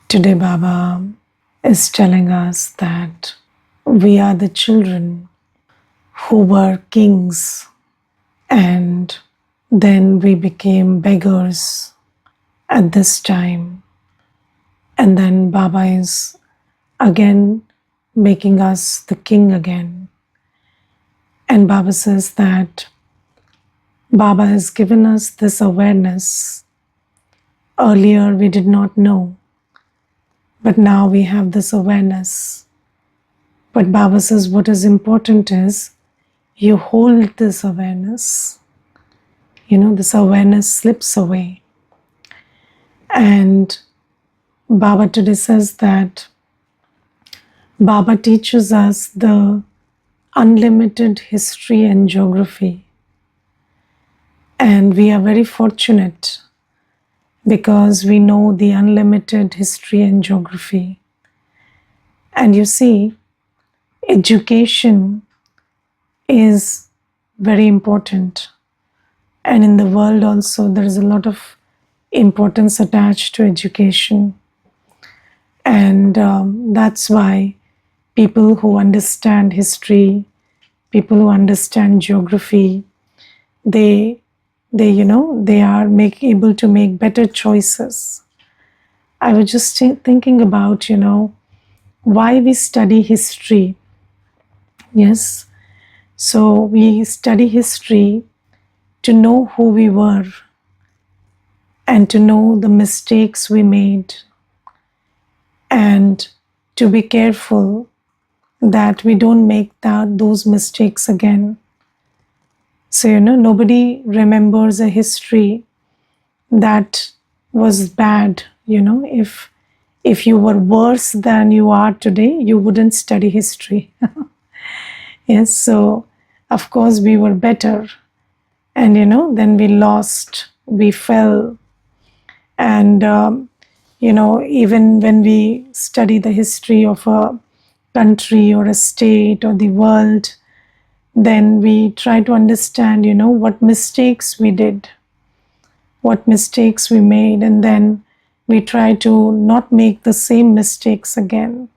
Today, Baba is telling us that we are the children who were kings and then we became beggars at this time. And then Baba is again making us the king again. And Baba says that Baba has given us this awareness. Earlier we did not know, but now we have this awareness. But Baba says what is important is you hold this awareness. This awareness slips away. And Baba today says that Baba teaches us the unlimited history and geography. And we are very fortunate because we know the unlimited history and geography. And you see, education is very important. And in the world also, there is a lot of importance attached to education. And that's why people who understand history, people who understand geography, they are able to make better choices. I was just thinking about, why we study history. Yes. So we study history to know who we were and to know the mistakes we made and to be careful that we don't make those mistakes again. So, nobody remembers a history that was bad. If you were worse than you are today, you wouldn't study history. Yes, so of course we were better. And, then we lost, we fell. And, even when we study the history of a country or a state or the world, then we try to understand, what mistakes we did, what mistakes we made, and then we try to not make the same mistakes again.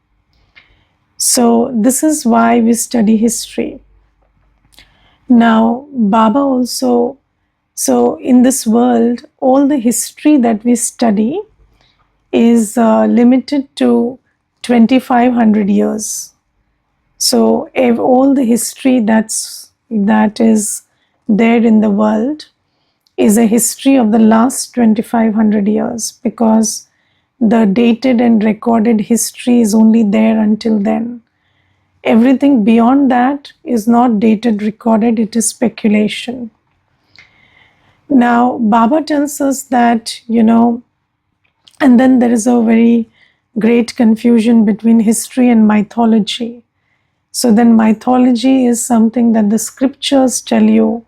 So this is why we study history. Now, Baba also, so in this world, all the history that we study is limited to 2500 years. So all the history that is there in the world is a history of the last 2500 years, because the dated and recorded history is only there until then. Everything beyond that is not dated, recorded, it is speculation. Now, Baba tells us that, and then there is a very great confusion between history and mythology. So then mythology is something that the scriptures tell you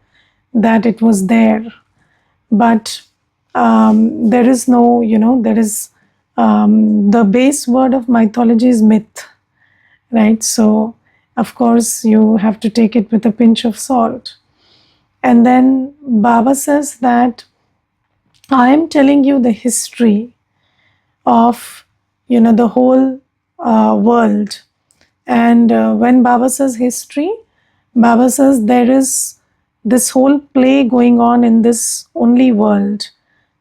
that it was there. But there is no, there is the base word of mythology is myth, right? So, of course, you have to take it with a pinch of salt. And then Baba says that I am telling you the history of, the whole world. And when Baba says history, Baba says there is this whole play going on in this only world.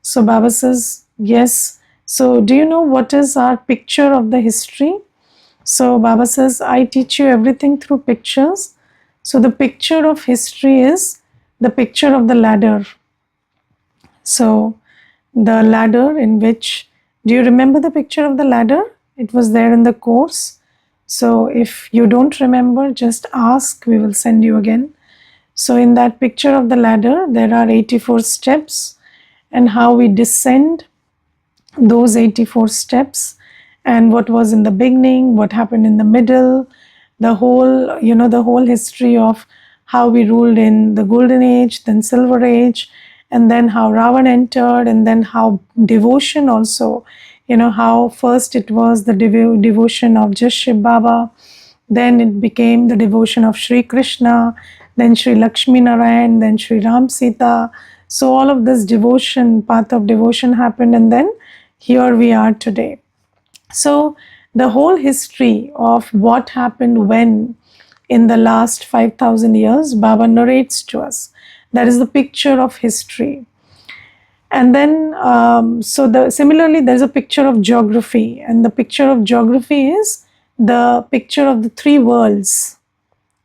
So Baba says, yes. So do you know what is our picture of the history? So Baba says, I teach you everything through pictures. So the picture of history is the picture of the ladder. So the ladder in which, do you remember the picture of the ladder? It was there in the course. So if you don't remember, just ask, we will send you again. So in that picture of the ladder, there are 84 steps, and how we descend those 84 steps, and what was in the beginning, what happened in the middle, the whole history of how we ruled in the golden age, then silver age, and then how Ravan entered, and then how devotion also, how first it was the devotion of just Shiv Baba, then it became the devotion of Sri Krishna, then Sri Lakshmi Narayan, then Sri Ram Sita. So all of this devotion, path of devotion happened, and then here we are today. So the whole history of what happened when in the last 5,000 years, Baba narrates to us. That is the picture of history. And then, similarly, there's a picture of geography, and the picture of geography is the picture of the three worlds.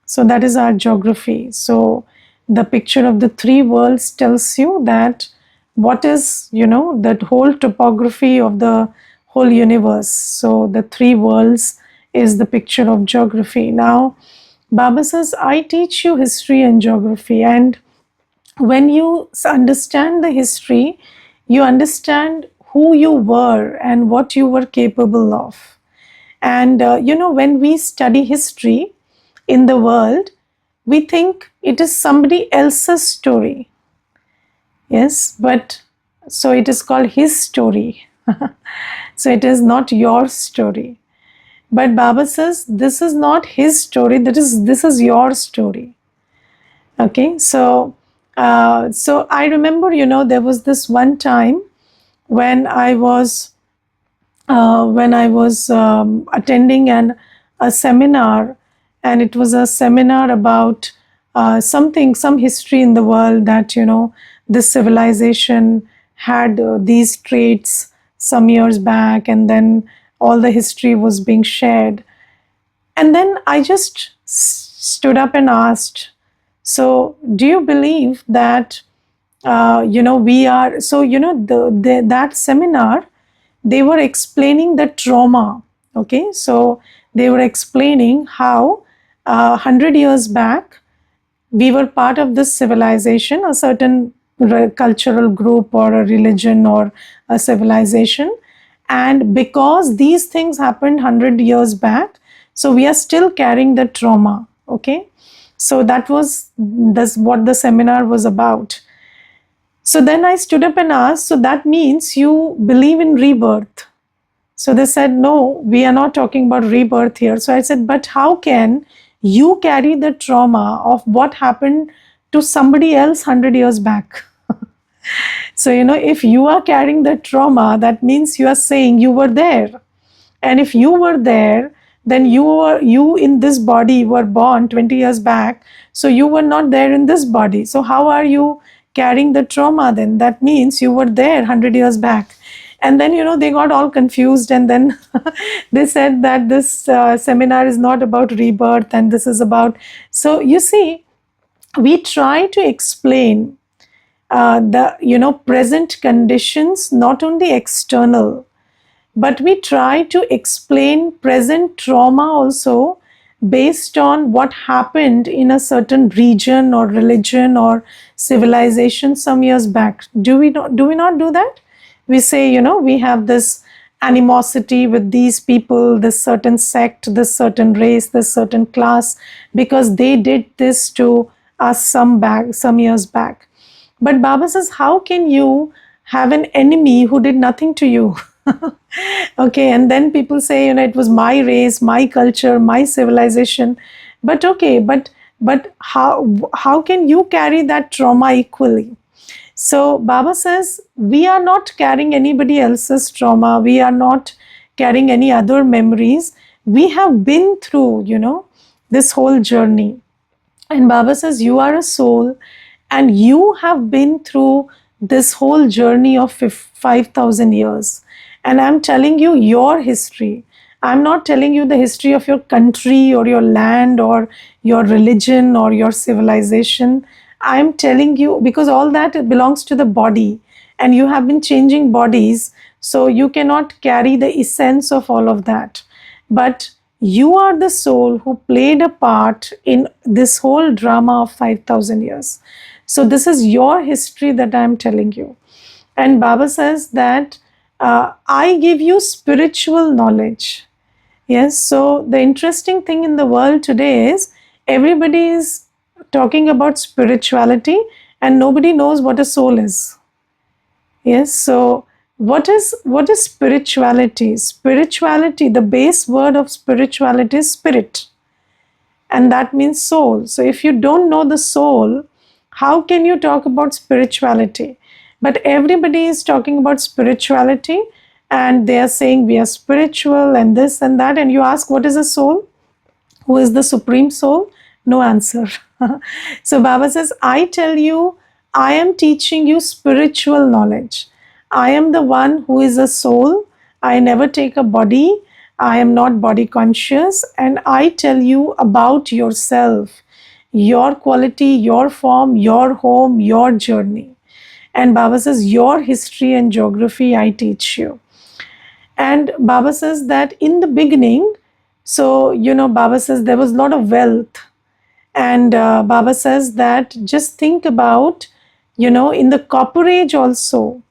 So that is our geography. So the picture of the three worlds tells you that what is, that whole topography of the whole universe. So the three worlds is the picture of geography. Now, Baba says, I teach you history and geography, and when you understand the history, you understand who you were and what you were capable of. And when we study history in the world, we think it is somebody else's story. Yes, but so it is called his story. So it is not your story. But Baba says this is not his story, this is your story. Okay, so I remember, there was this one time when I was attending a seminar, and it was a seminar about some history in the world, that this civilization had these traits some years back, and then all the history was being shared. And then I just stood up and asked, so do you believe that we are, so that seminar, they were explaining the trauma. Okay, so they were explaining how 100 years back we were part of this civilization, a certain cultural group or a religion or a civilization, and because these things happened 100 years back, so we are still carrying the trauma. Okay, so that's what the seminar was about. So then I stood up and asked, so that means you believe in rebirth? So they said, no, we are not talking about rebirth here. So I said, but how can you carry the trauma of what happened to somebody else 100 years back? So, if you are carrying the trauma, that means you are saying you were there. And if you were there, then you in this body were born 20 years back. So you were not there in this body. So how are you carrying the trauma then? That means you were there 100 years back. And then, they got all confused, and then they said that this seminar is not about rebirth, and this is about. So you see, we try to explain the present conditions, not only external, but we try to explain present trauma also based on what happened in a certain region or religion or civilization some years back. Do we not do that? We say, we have this animosity with these people, this certain sect, this certain race, this certain class, because they did this to us some years back. But Baba says, how can you have an enemy who did nothing to you? Okay, and then people say, it was my race, my culture, my civilization. But okay, but how can you carry that trauma equally? So Baba says, we are not carrying anybody else's trauma. We are not carrying any other memories. We have been through, this whole journey. And Baba says, you are a soul, and you have been through this whole journey of 5,000 years. And I'm telling you your history. I'm not telling you the history of your country or your land or your religion or your civilization. I'm telling you, because all that belongs to the body, and you have been changing bodies, so you cannot carry the essence of all of that. But you are the soul who played a part in this whole drama of 5,000 years. So this is your history that I'm telling you. And Baba says that I give you spiritual knowledge. Yes, so the interesting thing in the world today is everybody is talking about spirituality, and nobody knows what a soul is. Yes, so what is spirituality? Spirituality, the base word of spirituality is spirit, and that means soul. So if you don't know the soul, how can you talk about spirituality? But everybody is talking about spirituality, and they are saying we are spiritual and this and that, and you ask what is a soul, who is the supreme soul? No answer. So Baba says, I tell you, I am teaching you spiritual knowledge. I am the one who is a soul. I never take a body. I am not body conscious. And I tell you about yourself, your quality, your form, your home, your journey. And Baba says, your history and geography I teach you. And Baba says that in the beginning, so, Baba says there was a lot of wealth. And Baba says that just think about, in the copper age also.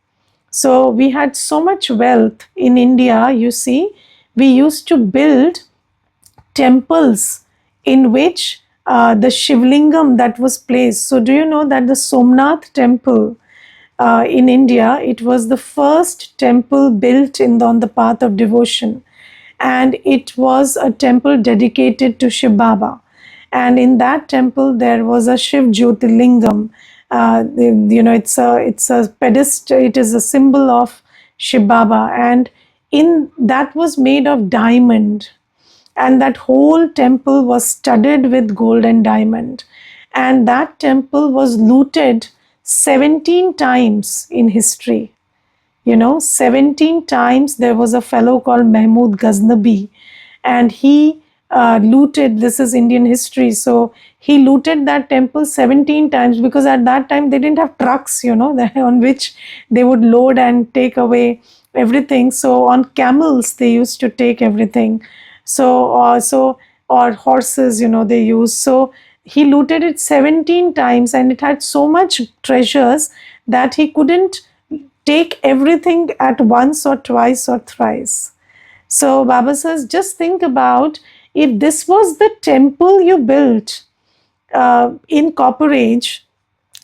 So we had so much wealth in India, you see, we used to build temples in which the Shivlingam that was placed. So do you know that the Somnath temple in India, it was the first temple built on the path of devotion. And it was a temple dedicated to Shiv Baba. And in that temple, there was a Shiv Jyotirlingam. It's a pedestal, it is a symbol of Shiv Baba. And in that was made of diamond, and that whole temple was studded with gold and diamond. And that temple was looted 17 times in history. 17 times there was a fellow called Mahmud Ghaznabi, and he looted, this is Indian history, so he looted that temple 17 times, because at that time they didn't have trucks, on which they would load and take away everything. So on camels they used to take everything. Or horses, they used. So he looted it 17 times, and it had so much treasures that he couldn't take everything at once or twice or thrice. So Baba says, just think about, if this was the temple you built in Copper Age,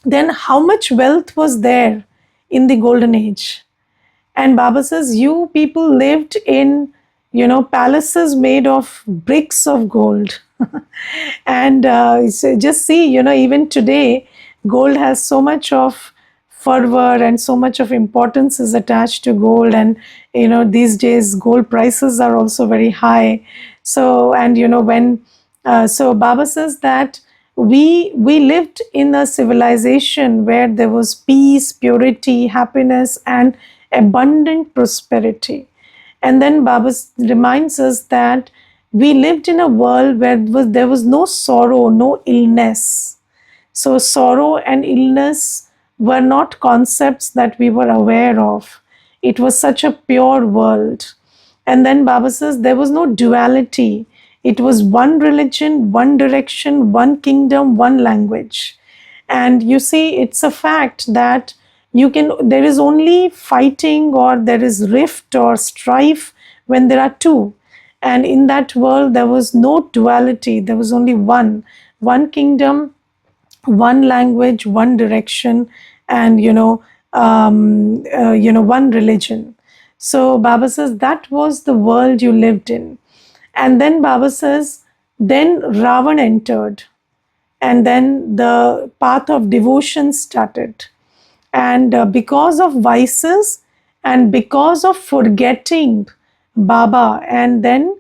then how much wealth was there in the Golden Age? And Baba says, you people lived in, palaces made of bricks of gold. And so just see, even today, gold has so much of fervor and so much of importance is attached to gold. And, these days, gold prices are also very high. So, and, so Baba says that we lived in a civilization where there was peace, purity, happiness, and abundant prosperity. And then Baba reminds us that we lived in a world where there was no sorrow, no illness. So sorrow and illness were not concepts that we were aware of. It was such a pure world. And then Baba says there was no duality. It was one religion, one direction, one kingdom, one language. And you see, it's a fact that there is only fighting, or there is rift or strife when there are two. And in that world, there was no duality. There was only one kingdom, one language, one direction, and one religion. So Baba says that was the world you lived in. And then Baba says, then Ravan entered, and then the path of devotion started. And because of vices and because of forgetting Baba, and then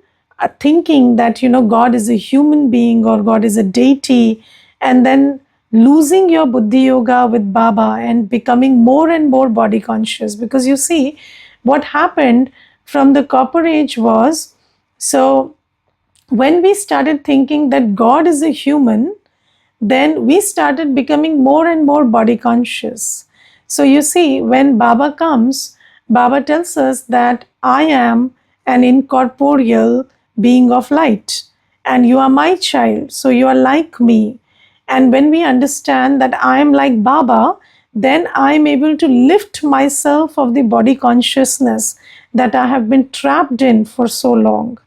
thinking that, God is a human being or God is a deity, and then losing your Buddhi Yoga with Baba and becoming more and more body conscious. Because you see, what happened from the Copper Age was, so when we started thinking that God is a human, then we started becoming more and more body conscious. So you see, when Baba comes, Baba tells us that I am an incorporeal being of light, and you are my child, so you are like me. And when we understand that I am like Baba, then I am able to lift myself of the body consciousness that I have been trapped in for so long.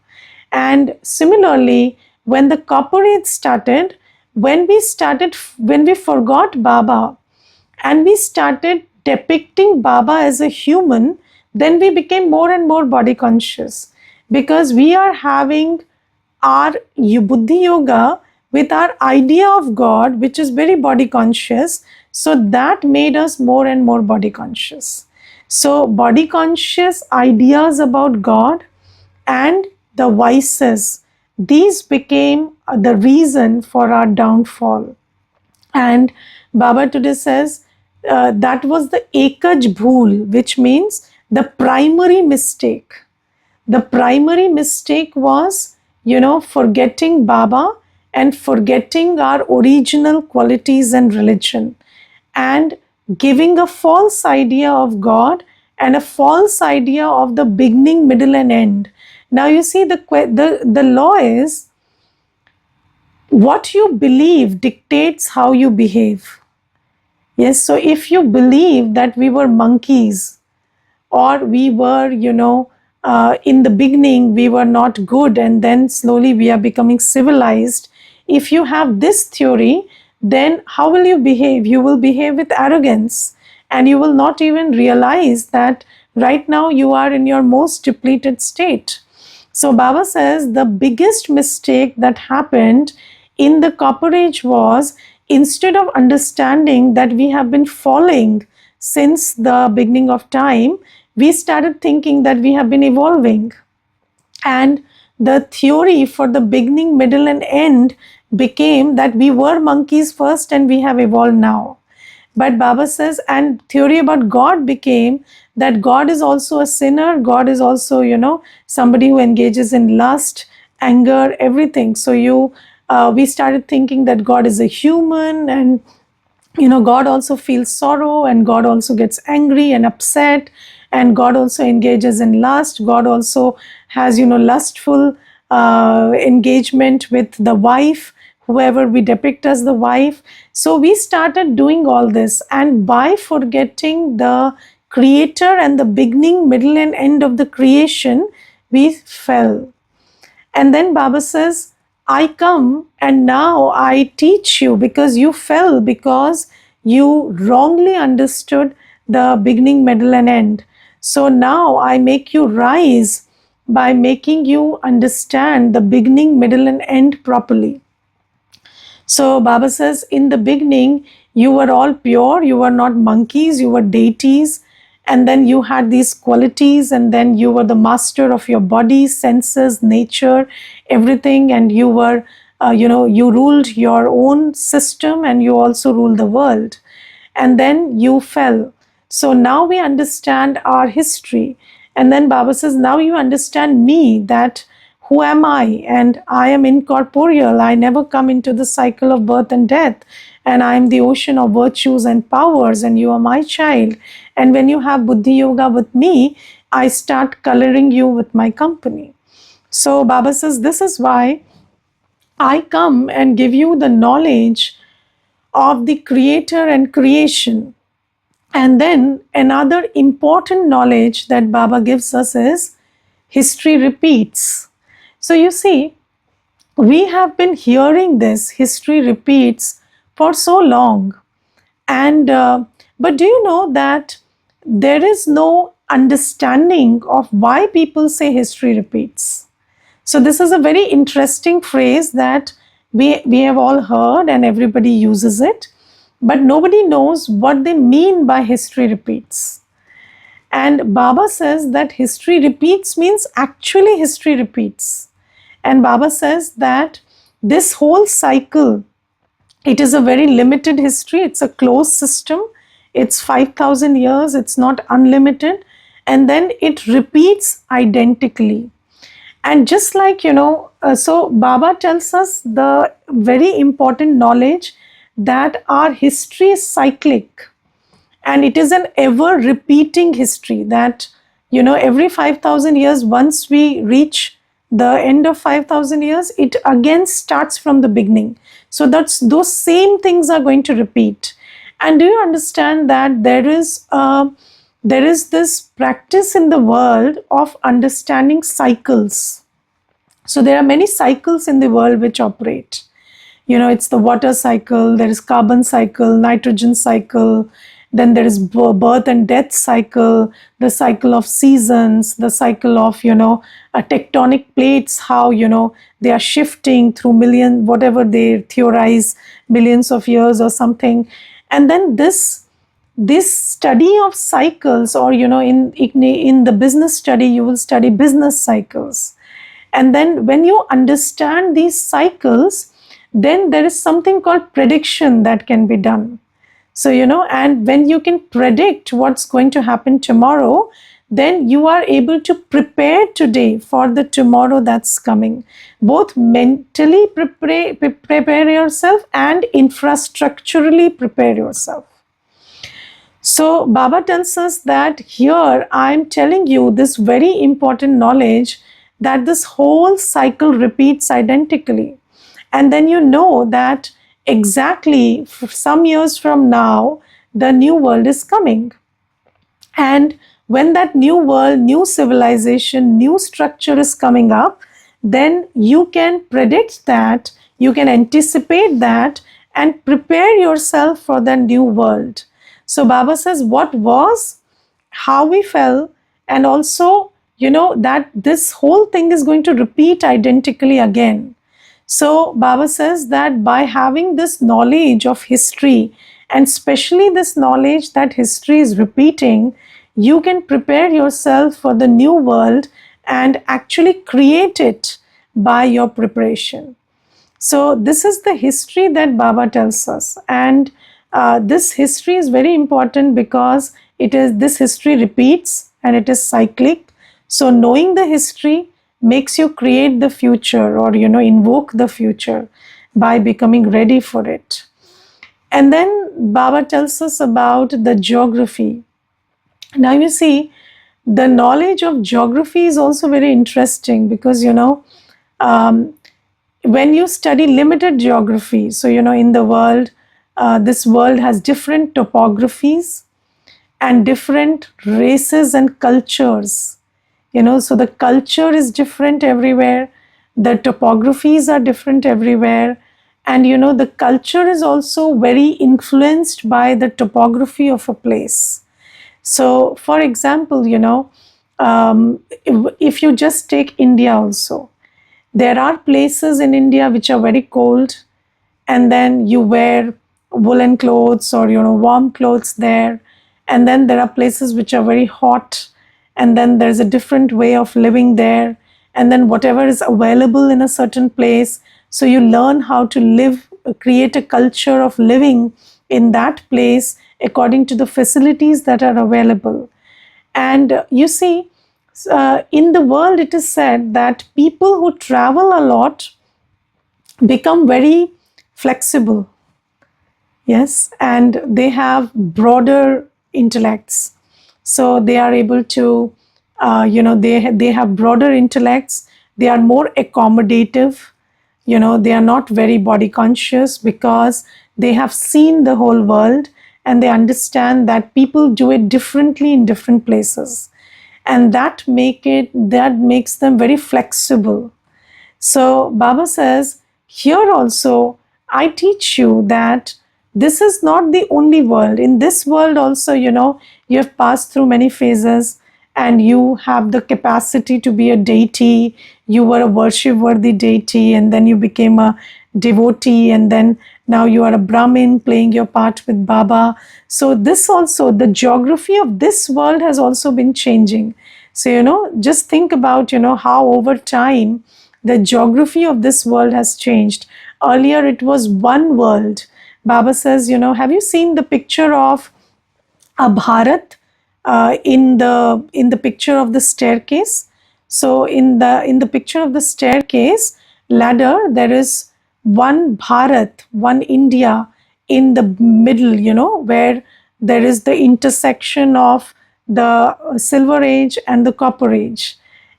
And similarly, when the Copper Age started, when we forgot Baba and we started depicting Baba as a human, then we became more and more body conscious, because we are having our Buddhi Yoga with our idea of God, which is very body conscious. So that made us more and more body conscious. So, body conscious ideas about God and the vices, these became the reason for our downfall. And Baba today says that was the ekaj bhool, which means the primary mistake. The primary mistake was, forgetting Baba and forgetting our original qualities and religion, and giving a false idea of God and a false idea of the beginning, middle, and end. Now, you see, the law is what you believe dictates how you behave. Yes, so if you believe that we were monkeys, or we were, in the beginning we were not good and then slowly we are becoming civilized, if you have this theory, then how will you behave? You will behave with arrogance, and you will not even realize that right now you are in your most depleted state. So Baba says the biggest mistake that happened in the Copper Age was, instead of understanding that we have been falling since the beginning of time, we started thinking that we have been evolving. And the theory for the beginning, middle, and end became that we were monkeys first and we have evolved now. But Baba says, and theory about God became that God is also a sinner. God is also, somebody who engages in lust, anger, everything. So we started thinking that God is a human, and God also feels sorrow, and God also gets angry and upset, and God also engages in lust. God also has, lustful engagement with the wife, whoever we depict as the wife. So we started doing all this, and by forgetting the creator and the beginning, middle, and end of the creation, we fell. And then Baba says, I come and now I teach you, because you fell, because you wrongly understood the beginning, middle, and end. So now I make you rise by making you understand the beginning, middle, and end properly. So Baba says, in the beginning, you were all pure, you were not monkeys, you were deities, and then you had these qualities, and then you were the master of your body, senses, nature, everything, and you were, you ruled your own system, and you also ruled the world. And then you fell. So now we understand our history. And then Baba says, now you understand me, that who am I? And I am incorporeal. I never come into the cycle of birth and death. And I am the ocean of virtues and powers, and you are my child. And when you have Buddhi Yoga with me, I start coloring you with my company. So Baba says, this is why I come and give you the knowledge of the creator and creation. And then another important knowledge that Baba gives us is history repeats. So you see, we have been hearing this history repeats for so long. And but do you know that there is no understanding of why people say history repeats? So this is a very interesting phrase that we have all heard and everybody uses it, but nobody knows what they mean by history repeats. And Baba says that history repeats means actually history repeats. And Baba says that this whole cycle, it is a very limited history, it's a closed system, it's 5,000 years, it's not unlimited, and then it repeats identically. And just like, so Baba tells us the very important knowledge that our history is cyclic, and it is an ever repeating history, that, every 5,000 years, once we reach the end of 5,000 years, it again starts from the beginning. So that's, those same things are going to repeat. And do you understand that there is this practice in the world of understanding cycles? So there are many cycles in the world which operate. It's the water cycle, there is carbon cycle, nitrogen cycle, then there is birth and death cycle, the cycle of seasons, the cycle of, tectonic plates, how, they are shifting through whatever they theorize, millions of years or something. And then this this study of cycles, or in the business study you will study business cycles, and then when you understand these cycles, then there is something called prediction that can be done. So, and when you can predict what's going to happen tomorrow, then you are able to prepare today for the tomorrow that's coming. Both mentally prepare yourself and infrastructurally prepare yourself. So, Baba tells us that here I'm telling you this very important knowledge that this whole cycle repeats identically. And then you know that exactly some years from now, the new world is coming. And when that new world, new civilization, new structure is coming up, then you can predict that, you can anticipate that, and prepare yourself for the new world. So Baba says what was, how we fell, and also, that this whole thing is going to repeat identically again. So Baba says that by having this knowledge of history, and especially this knowledge that history is repeating, you can prepare yourself for the new world and actually create it by your preparation. So this is the history that Baba tells us, and this history is very important because this history repeats and it is cyclic. So knowing the history makes you create the future, or invoke the future by becoming ready for it. And then Baba tells us about the geography. Now you see, the knowledge of geography is also very interesting because um, when you study limited geography, so in the world, this world has different topographies and different races and cultures. So the culture is different everywhere, the topographies are different everywhere, and the culture is also very influenced by the topography of a place. So for example, if you just take India also, there are places in India which are very cold, and then you wear woolen clothes or warm clothes there, and then there are places which are very hot, and then there's a different way of living there, and then whatever is available in a certain place, so you learn how to live, create a culture of living in that place according to the facilities that are available. And you see, in the world it is said that people who travel a lot become very flexible. Yes, and they have broader intellects. So they are able to, they have broader intellects. They are more accommodative. They are not very body conscious because they have seen the whole world, and they understand that people do it differently in different places, and that makes them very flexible. So Baba says, here also, I teach you that this is not the only world. In this world also, you have passed through many phases, and you have the capacity to be a deity. You were a worship-worthy deity, and then you became a devotee, and then now you are a Brahmin playing your part with Baba. So this also, the geography of this world has also been changing. So, just think about, how over time, the geography of this world has changed. Earlier, it was one world. Baba says, have you seen the picture of a Bharat in the picture of the staircase? So in the picture of the staircase ladder, there is one Bharat, one India in the middle, where there is the intersection of the silver age and the copper age.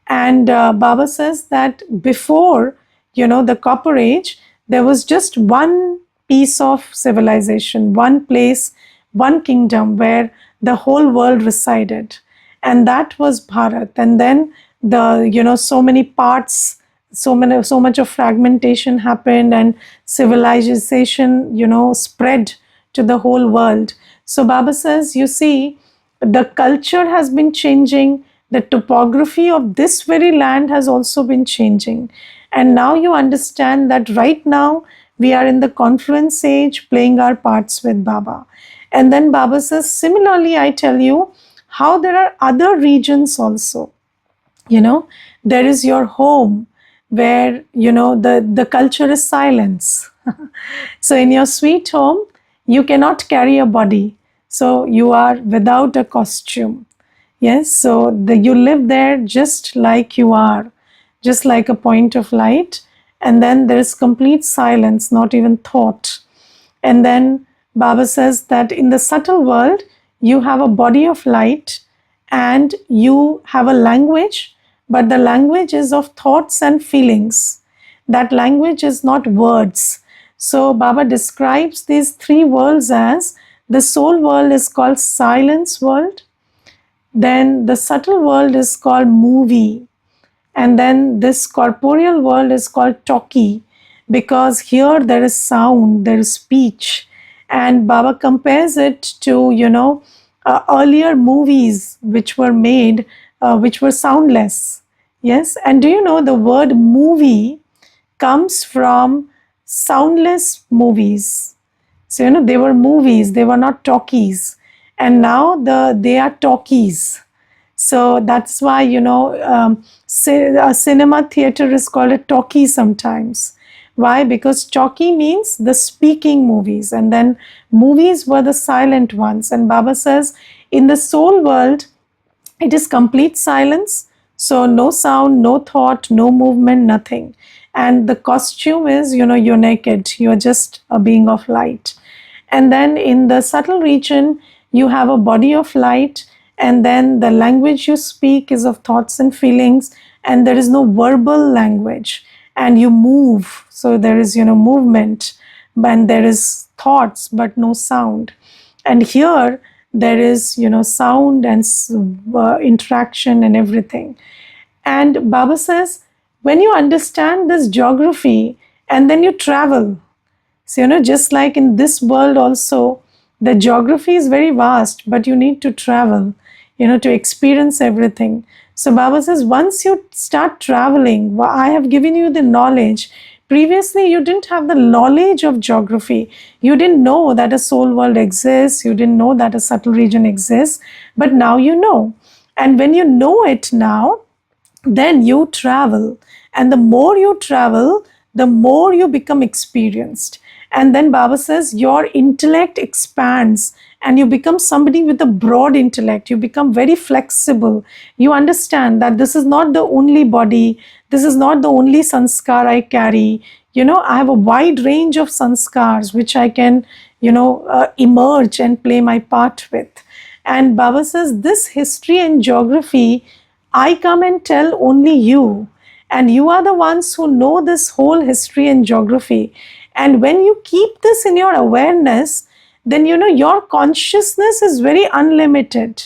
And Baba says that before, the copper age, there was just one piece of civilization, one place, one kingdom where the whole world resided, and that was Bharat. And then so many parts, so much of fragmentation happened, and civilization, spread to the whole world. So Baba says, you see, the culture has been changing, the topography of this very land has also been changing. And now you understand that right now we are in the confluence age playing our parts with Baba. And then Baba says, similarly, I tell you how there are other regions also. You know, there is your home where, the culture is silence. So in your sweet home, you cannot carry a body. So you are without a costume. Yes, so you live there just like you are, just like a point of light. And then there is complete silence, not even thought. And then Baba says that in the subtle world, you have a body of light and you have a language, but the language is of thoughts and feelings. That language is not words. So Baba describes these three worlds as the soul world is called silence world, then the subtle world is called movie, and then this corporeal world is called talkie, because here there is sound, there is speech. And Baba compares it to, earlier movies which were made, which were soundless. Yes, and do you know the word movie comes from soundless movies? So, they were movies, they were not talkies. And now they are talkies. So that's why, a cinema theater is called a talkie sometimes. Why? Because talkie means the speaking movies, and then movies were the silent ones. And Baba says, in the soul world, it is complete silence. So no sound, no thought, no movement, nothing. And the costume is, you're naked. You're just a being of light. And then in the subtle region, you have a body of light, and then the language you speak is of thoughts and feelings, and there is no verbal language, and you move. So there is, movement, and there is thoughts, but no sound. And here there is, sound and interaction and everything. And Baba says, when you understand this geography and then you travel, so, just like in this world also, the geography is very vast, but you need to travel, to experience everything. So Baba says, once you start traveling, I have given you the knowledge. Previously, you didn't have the knowledge of geography. You didn't know that a soul world exists. You didn't know that a subtle region exists. But now you know. And when you know it now, then you travel. And the more you travel, the more you become experienced. And then Baba says, your intellect expands and you become somebody with a broad intellect. You become very flexible. You understand that this is not the only body, this is not the only sanskar I carry. I have a wide range of sanskars which I can, emerge and play my part with. And Baba says, this history and geography, I come and tell only you. And you are the ones who know this whole history and geography. And when you keep this in your awareness, then your consciousness is very unlimited.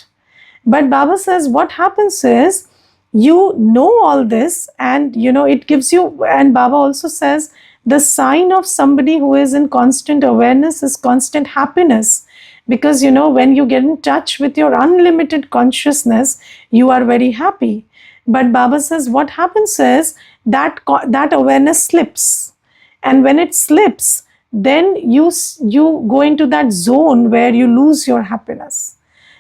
But Baba says what happens is, you know all this, and it gives you, and Baba also says the sign of somebody who is in constant awareness is constant happiness. Because when you get in touch with your unlimited consciousness, you are very happy. But Baba says what happens is that awareness slips. And when it slips, then you go into that zone where you lose your happiness.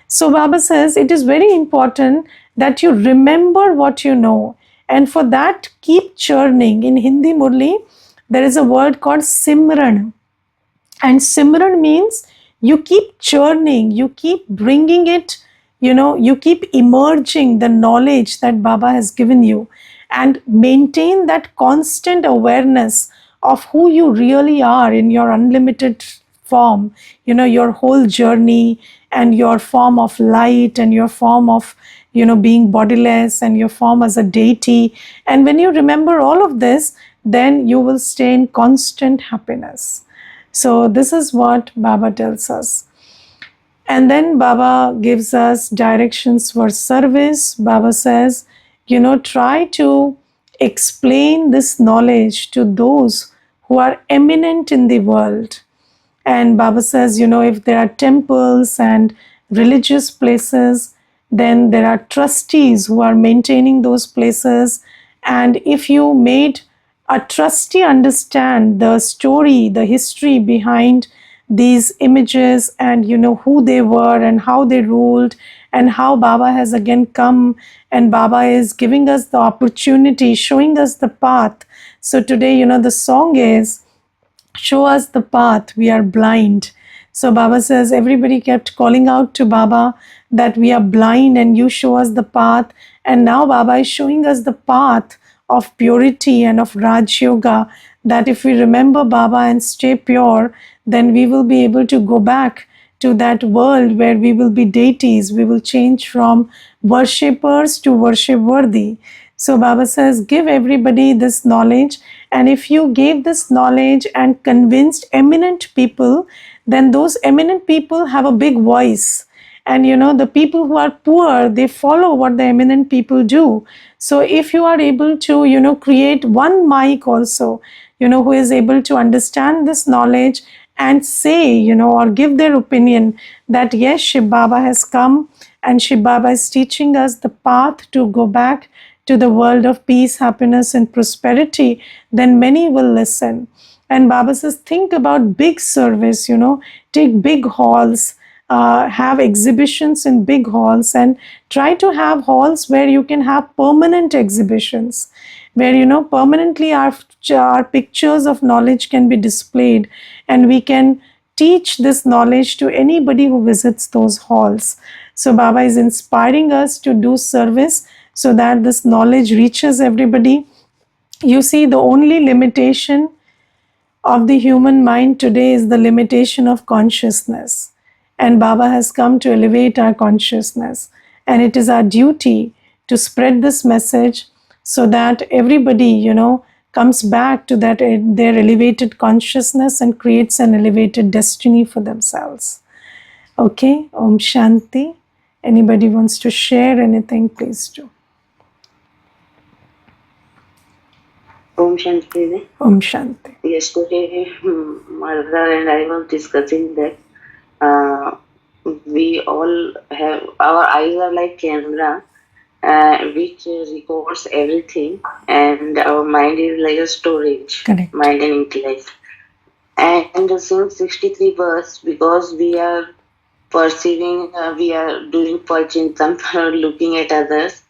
So Baba says it is very important that you remember what you know. And for that, keep churning. In Hindi Murli, there is a word called Simran. And Simran means you keep churning, you keep bringing it, you keep emerging the knowledge that Baba has given you, and maintain that constant awareness of who you really are in your unlimited form, your whole journey, and your form of light, and your form of, being bodiless, and your form as a deity. And when you remember all of this, then you will stay in constant happiness. So this is what Baba tells us. And then Baba gives us directions for service. Baba says, try to explain this knowledge to those who are eminent in the world. And Baba says, if there are temples and religious places, then there are trustees who are maintaining those places. And if you made a trustee understand the story, the history behind these images and who they were and how they ruled, and how Baba has again come, and Baba is giving us the opportunity, showing us the path. So today, the song is show us the path, we are blind. So Baba says everybody kept calling out to Baba that we are blind and you show us the path. And now Baba is showing us the path of purity and of Raj Yoga, that if we remember Baba and stay pure, then we will be able to go back to that world where we will be deities. We will change from worshippers to worship worthy. So Baba says, give everybody this knowledge. And if you gave this knowledge and convinced eminent people, then those eminent people have a big voice. And the people who are poor, they follow what the eminent people do. So if you are able to, create one mic also, who is able to understand this knowledge and say, or give their opinion that yes, Shiv Baba has come and Shiv Baba is teaching us the path to go back to the world of peace, happiness, and prosperity, then many will listen. And Baba says, think about big service, take big halls, have exhibitions in big halls, and try to have halls where you can have permanent exhibitions, where permanently our pictures of knowledge can be displayed, and we can teach this knowledge to anybody who visits those halls. So Baba is inspiring us to do service so that this knowledge reaches everybody. You see, the only limitation of the human mind today is the limitation of consciousness. And Baba has come to elevate our consciousness. And it is our duty to spread this message so that everybody, comes back to their elevated consciousness and creates an elevated destiny for themselves. Okay, Om Shanti. Anybody wants to share anything, please do. Om Shanti. Om Shanti. Yesterday, Mother and I were discussing that we all have, our eyes are like camera, which records everything, and our mind is like a storage. Correct. Mind and intellect. And since 63 births, because we are perceiving, we are doing pachintam, looking at others,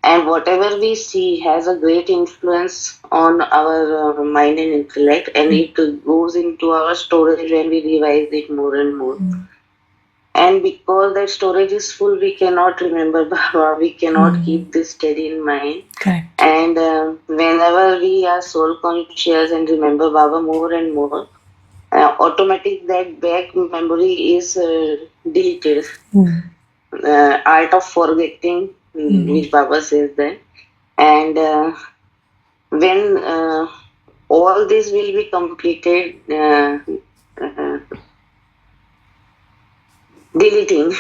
and whatever we see has a great influence on our mind and intellect, and it goes into our storage when we revise it more and more. And because that storage is full, we cannot remember Baba, we cannot keep this steady in mind. Correct. And whenever we are soul conscious and remember Baba more and more, automatic that back memory is deleted. Art of forgetting, which Baba says that. And when all this will be completed, deleting,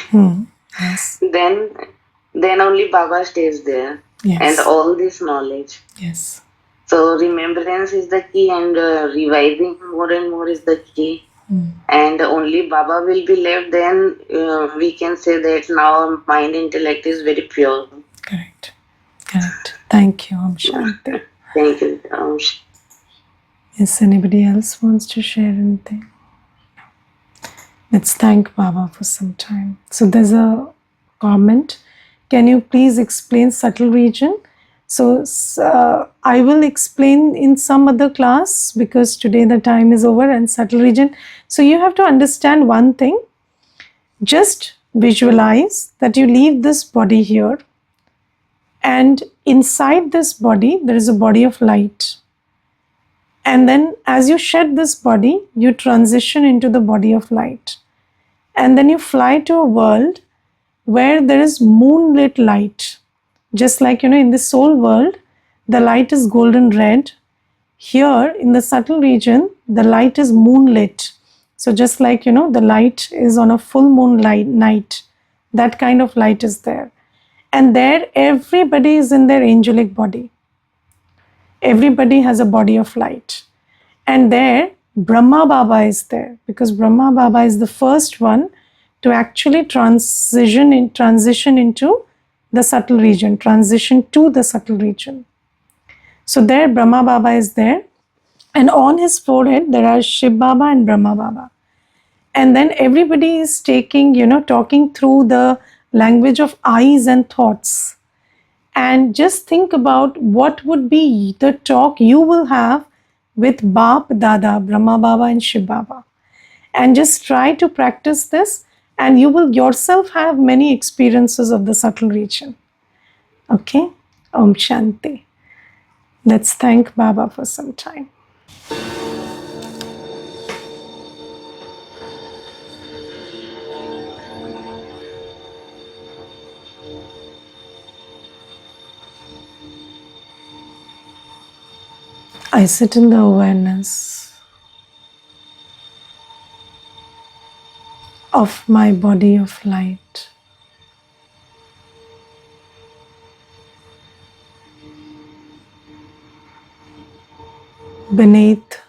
Yes. then only Baba stays there. Yes. And all this knowledge. Yes. So remembrance is the key, and revising more and more is the key. And only Baba will be left, then we can say that now mind intellect is very pure. Correct. Correct. Thank you, Om Shanti. Thank you. Yes, anybody else wants to share anything? Let's thank Baba for some time. So there's a comment. Can you please explain subtle region? So I will explain in some other class because today the time is over, and subtle region. So you have to understand one thing. Just visualize that you leave this body here, and inside this body there is a body of light. And then as you shed this body, you transition into the body of light. And then you fly to a world where there is moonlit light. Just like, in the soul world, the light is golden red. Here in the subtle region, the light is moonlit. So just like, the light is on a full moonlight night, that kind of light is there. And there, everybody is in their angelic body. Everybody has a body of light. And there, Brahma Baba is there, because Brahma Baba is the first one to actually transition into the subtle region, transition to the subtle region. So there, Brahma Baba is there. And on his forehead, there are Shiv Baba and Brahma Baba. And then everybody is taking, talking through the language of eyes and thoughts. And just think about what would be the talk you will have with Bap Dada, Brahma Baba, and Shiv Baba. And just try to practice this, and you will yourself have many experiences of the subtle region. Okay? Om Shanti. Let's thank Baba for some time. I sit in the awareness of my body of light. Beneath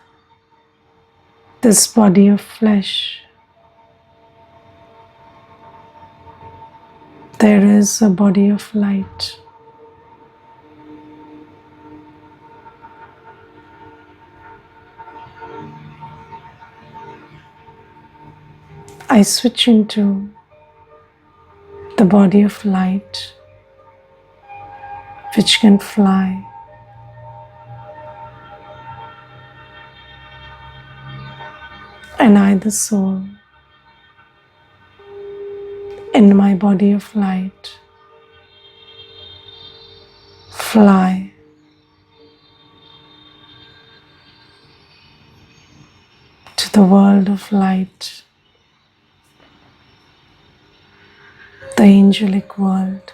this body of flesh, there is a body of light. I switch into the body of light which can fly. And I, the soul, in my body of light, fly to the world of light, the angelic world.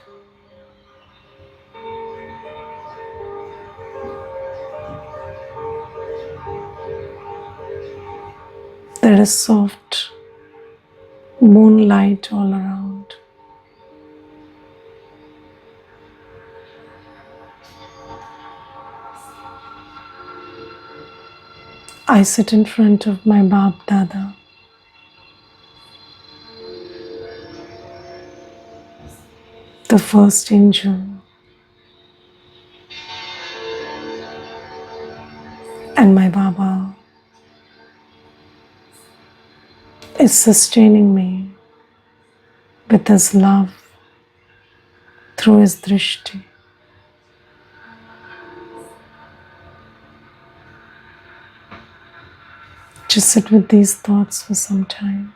There is soft moonlight all around. I sit in front of my Bap Dada. The first angel, and my Baba is sustaining me with his love through his drishti. Just sit with these thoughts for some time.